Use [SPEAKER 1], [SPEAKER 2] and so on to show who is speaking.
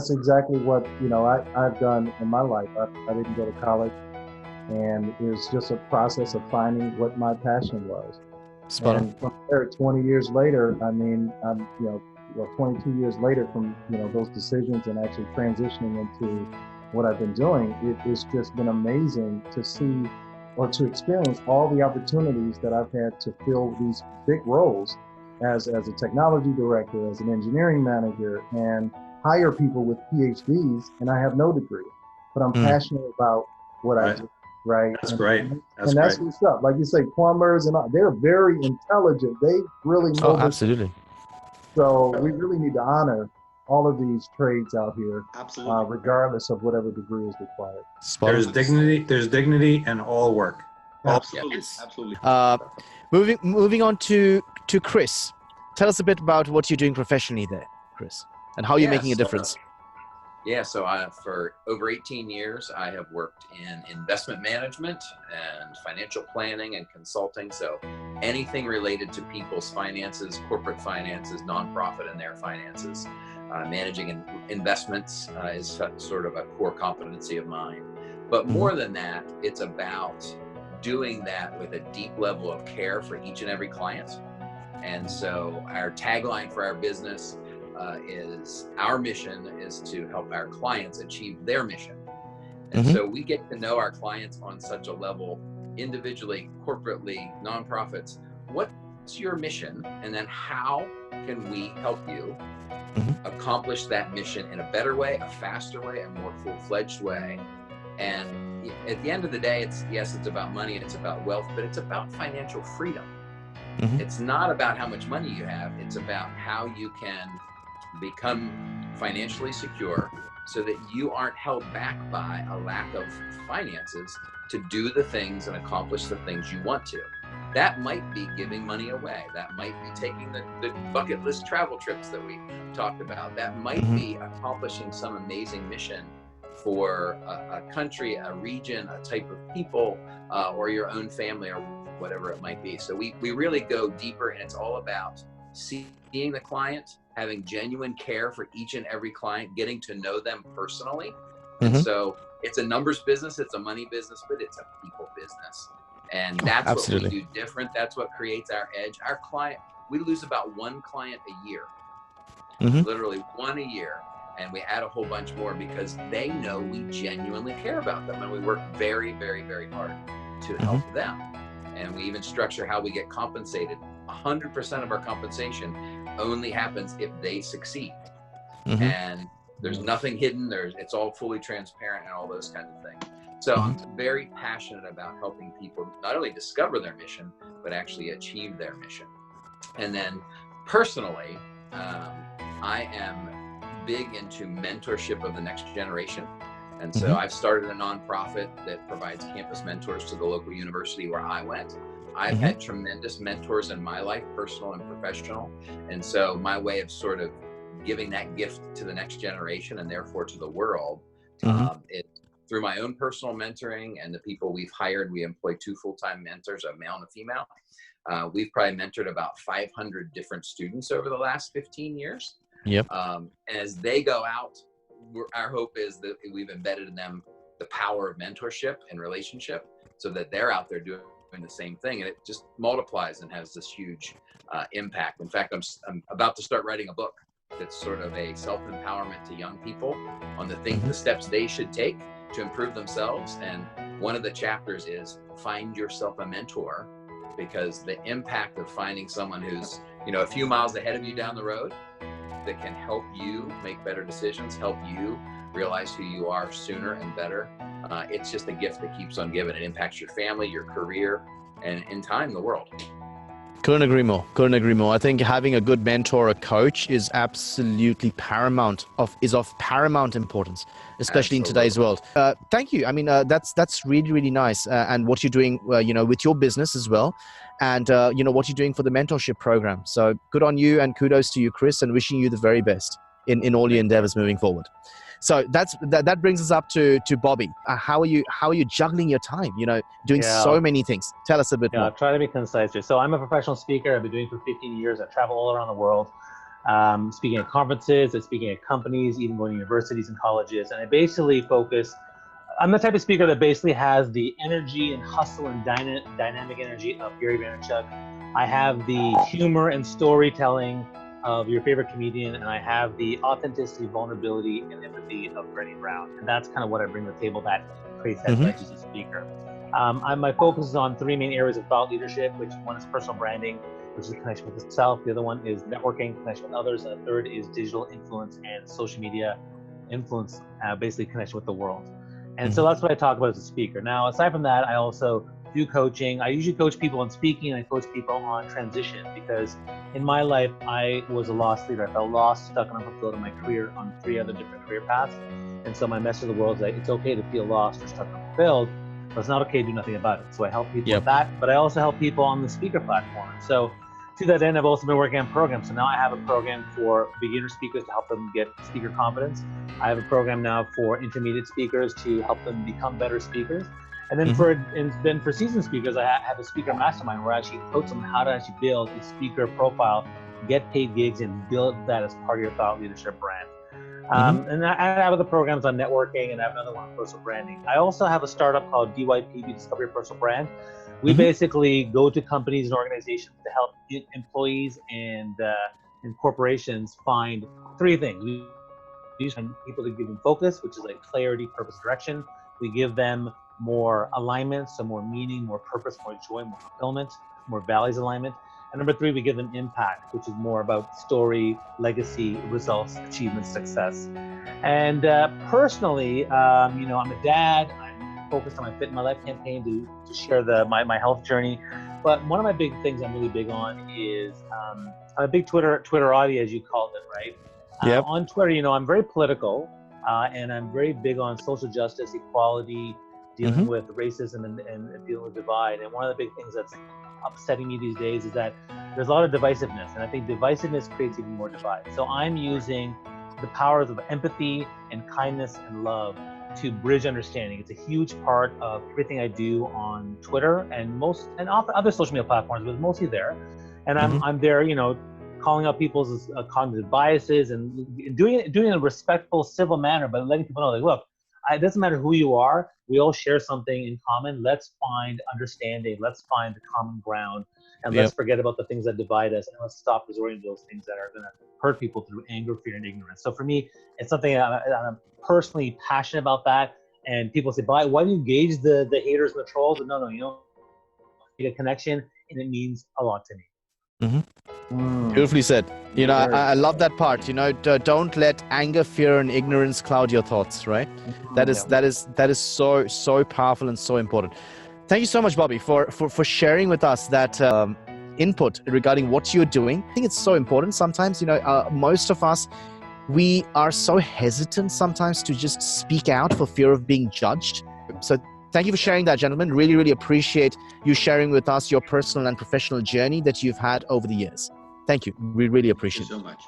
[SPEAKER 1] That's exactly what, I've done in my life. I didn't go to college, and it was just a process of finding what my passion was.
[SPEAKER 2] Spot on.
[SPEAKER 1] And from there, 20 years later, I'm, 22 years later from, those decisions and actually transitioning into what I've been doing, it's just been amazing to see or to experience all the opportunities that I've had to fill these big roles as a technology director, as an engineering manager, and hire people with PhDs, and I have no degree, but I'm passionate about what I do, right?
[SPEAKER 3] That's great.
[SPEAKER 1] And that's what's up. Like you say, plumbers and all, they're very intelligent. They really know this.
[SPEAKER 2] Absolutely.
[SPEAKER 1] So we really need to honor all of these trades out here, regardless of whatever degree is required.
[SPEAKER 3] There's dignity in all work.
[SPEAKER 4] Absolutely.
[SPEAKER 2] Moving on to Chris. Tell us a bit about what you're doing professionally there, Chris, and how you're making a difference.
[SPEAKER 4] So for over 18 years, I have worked in investment management and financial planning and consulting. So anything related to people's finances, corporate finances, nonprofit and their finances, managing investments is sort of a core competency of mine. But more than that, it's about doing that with a deep level of care for each and every client. And so our tagline for our business is our mission is to help our clients achieve their mission. And so we get to know our clients on such a level, individually, corporately, nonprofits. What's your mission? And then how can we help you accomplish that mission in a better way, a faster way, a more full-fledged way? And at the end of the day, it's about money, it's about wealth, but it's about financial freedom. It's not about how much money you have. It's about how you can become financially secure so that you aren't held back by a lack of finances to do the things and accomplish the things you want to. That might be giving money away. That might be taking the bucket list travel trips that we talked about. That might be accomplishing some amazing mission for a country, a region, a type of people, or your own family, or whatever it might be. So we really go deeper, and it's all about seeing the client, having genuine care for each and every client, getting to know them personally. And so it's a numbers business, it's a money business, but it's a people business. And that's what we do different. That's what creates our edge. Our client, we lose about one client a year, literally one a year. And we add a whole bunch more because they know we genuinely care about them, and we work very, very, very hard to help them. And we even structure how we get compensated. 100% of our compensation only happens if they succeed. And there's nothing hidden. It's all fully transparent and all those kinds of things. So I'm very passionate about helping people not only discover their mission, but actually achieve their mission. And then personally, I am big into mentorship of the next generation. And so I've started a nonprofit that provides campus mentors to the local university where I went. I've had tremendous mentors in my life, personal and professional. And so my way of sort of giving that gift to the next generation and therefore to the world is through my own personal mentoring and the people we've hired. We employ 2 full-time mentors, a male and a female. We've probably mentored about 500 different students over the last 15 years. As they go out, our hope is that we've embedded in them the power of mentorship and relationship so that they're out there doing the same thing, and it just multiplies and has this huge impact. In fact, I'm about to start writing a book that's sort of a self-empowerment to young people on the steps they should take to improve themselves. And one of the chapters is find yourself a mentor, because the impact of finding someone who's a few miles ahead of you down the road that can help you make better decisions, help you realize who you are sooner and better. It's just a gift that keeps on giving. It impacts your family, your career, and in time, the world.
[SPEAKER 2] Couldn't agree more. I think having a good mentor, a coach is absolutely paramount of paramount importance, especially in today's world. Thank you. I mean, that's really, really nice. And what you're doing, with your business as well. And, what you're doing for the mentorship program. So good on you, and kudos to you, Chris, and wishing you the very best in all your endeavors moving forward. So that brings us up to Bobby. How are you juggling your time? Doing so many things. Tell us a bit more.
[SPEAKER 5] I'll try to be concise here. So I'm a professional speaker. I've been doing it for 15 years. I travel all around the world. speaking at conferences, and speaking at companies, even going to universities and colleges. And I basically focus, I'm the type of speaker that basically has the energy and hustle and dynamic energy of Gary Vaynerchuk. I have the humor and storytelling of your favorite comedian, and I have the authenticity, vulnerability, and empathy of Brené Brown. And that's kind of what I bring to the table that creates that edge as a speaker. My focus is on three main areas of thought leadership, which one is personal branding, which is a connection with the self. The other one is networking, connection with others. And the third is digital influence and social media influence, basically connection with the world. And so that's what I talk about as a speaker. Now, aside from that, I also do coaching. I usually coach people on speaking, and I coach people on transition, because in my life, I was a lost leader. I felt lost, stuck, and unfulfilled in my career on 3 other different career paths. And so my message to the world is that it's okay to feel lost or stuck and unfulfilled, but it's not okay to do nothing about it. So I help people with that, but I also help people on the speaker platform. So to that end, I've also been working on programs. So now I have a program for beginner speakers to help them get speaker confidence. I have a program now for intermediate speakers to help them become better speakers. And then for seasoned speakers, I have a speaker mastermind where I actually coach them how to actually build a speaker profile, get paid gigs, and build that as part of your thought leadership brand. And I have other programs on networking, and I have another one on personal branding. I also have a startup called DYP, Discover Your Personal Brand. We basically go to companies and organizations to help employees and corporations find 3 things. We use people to give them focus, which is like clarity, purpose, direction. We give them more alignment, so more meaning, more purpose, more joy, more fulfillment, more values alignment. And number 3, we give them impact, which is more about story, legacy, results, achievement, success. And personally, I'm a dad. I'm focused on my Fit in My Life campaign to share my health journey. But one of my big things I'm really big on is I'm a big Twitterati, as you called it, right? On Twitter, I'm very political, and I'm very big on social justice, equality, dealing with racism and dealing with divide. And one of the big things that's upsetting me these days is that there's a lot of divisiveness, and I think divisiveness creates even more divide. So I'm using the powers of empathy and kindness and love to bridge understanding. It's a huge part of everything I do on Twitter and other social media platforms, but mostly there. And I'm there, calling out people's cognitive biases and doing it in a respectful, civil manner, but letting people know, like, look, it doesn't matter who you are. We all share something in common. Let's find understanding. Let's find the common ground, and let's forget about the things that divide us, and let's stop resorting to those things that are going to hurt people through anger, fear, and ignorance. So for me, it's something I'm personally passionate about that. And people say, why do you engage the haters and the trolls? And no, need a connection, and it means a lot to me.
[SPEAKER 2] Beautifully said. I love that part. Don't let anger, fear, and ignorance cloud your thoughts. Right? That is so powerful and so important. Thank you so much, Bobby, for sharing with us that input regarding what you're doing. I think it's so important. Sometimes, most of us, we are so hesitant sometimes to just speak out for fear of being judged. So thank you for sharing that, gentlemen. Really, really appreciate you sharing with us your personal and professional journey that you've had over the years. Thank you. We really appreciate it.
[SPEAKER 4] Thank you so much.